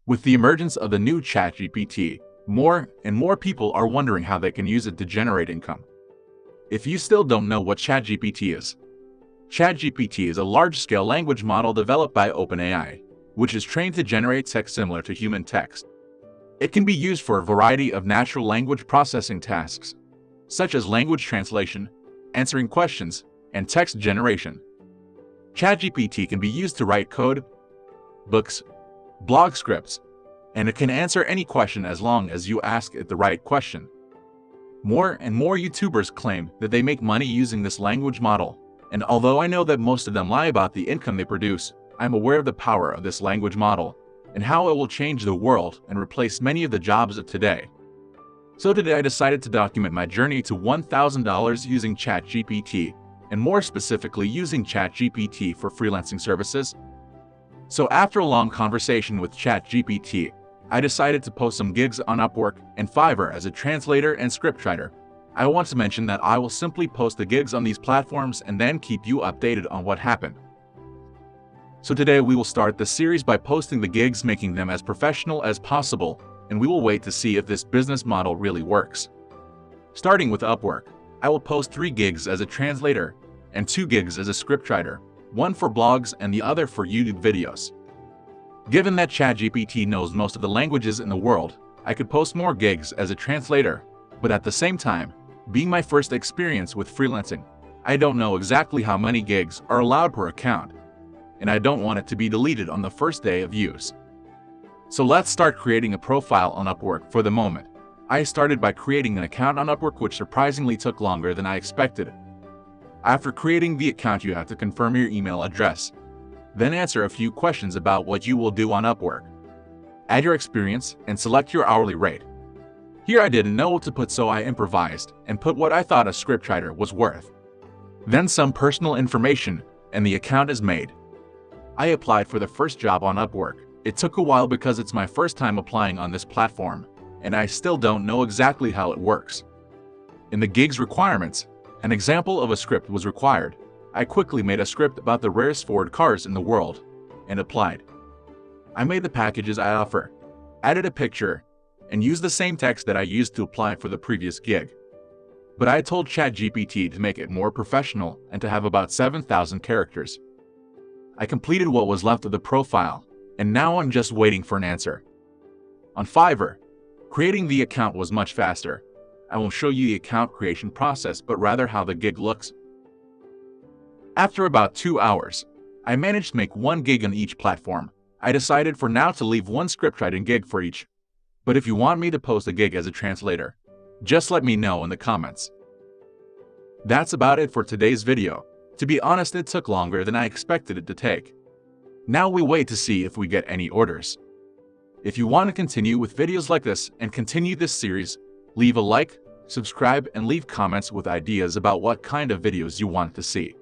With the emergence of the new ChatGPT, more and more people are wondering how they can use it to generate income. If you still don't know what ChatGPT is, ChatGPT is a large-scale language model developed by OpenAI, which is trained to generate text similar to human text. It can be used for a variety of natural language processing tasks, such as language translation, answering questions, and text generation. ChatGPT can be used to write code, books, blog scripts, and it can answer any question as long as you ask it the right question. More and more YouTubers claim that they make money using this language model, and although I know that most of them lie about the income they produce, I'm aware of the power of this language model and how it will change the world and replace many of the jobs of today. So today I decided to document my journey to $1,000 using ChatGPT, and more specifically using ChatGPT for freelancing services. So after a long conversation with ChatGPT, I decided to post some gigs on Upwork and Fiverr as a translator and scriptwriter. I want to mention that I will simply post the gigs on these platforms and then keep you updated on what happened. So today we will start the series by posting the gigs, making them as professional as possible, and we will wait to see if this business model really works. Starting with Upwork, I will post 3 gigs as a translator and 2 gigs as a scriptwriter, one for blogs and the other for YouTube videos. Given that ChatGPT knows most of the languages in the world, I could post more gigs as a translator, but at the same time, being my first experience with freelancing, I don't know exactly how many gigs are allowed per account, and I don't want it to be deleted on the first day of use. So let's start creating a profile on Upwork. For the moment, I started by creating an account on Upwork, which surprisingly took longer than I expected. After creating the account, you have to confirm your email address, then answer a few questions about what you will do on Upwork. Add your experience and select your hourly rate. Here I didn't know what to put, so I improvised and put what I thought a scriptwriter was worth. Then some personal information, and the account is made. I applied for the first job on Upwork. It took a while because it's my first time applying on this platform, and I still don't know exactly how it works. In the gigs requirements, an example of a script was required. I quickly made a script about the rarest Ford cars in the world and applied. I made the packages I offer, added a picture, and used the same text that I used to apply for the previous gig. But I told ChatGPT to make it more professional and to have about 7,000 characters. I completed what was left of the profile, and now I'm just waiting for an answer. On Fiverr, creating the account was much faster. I won't show you the account creation process, but rather how the gig looks. After about 2 hours, I managed to make 1 gig on each platform. I decided for now to leave 1 scriptwriting gig for each. But if you want me to post a gig as a translator, just let me know in the comments. That's about it for today's video. To be honest, it took longer than I expected it to take. Now we wait to see if we get any orders. If you want to continue with videos like this and continue this series, leave a like, subscribe, and leave comments with ideas about what kind of videos you want to see.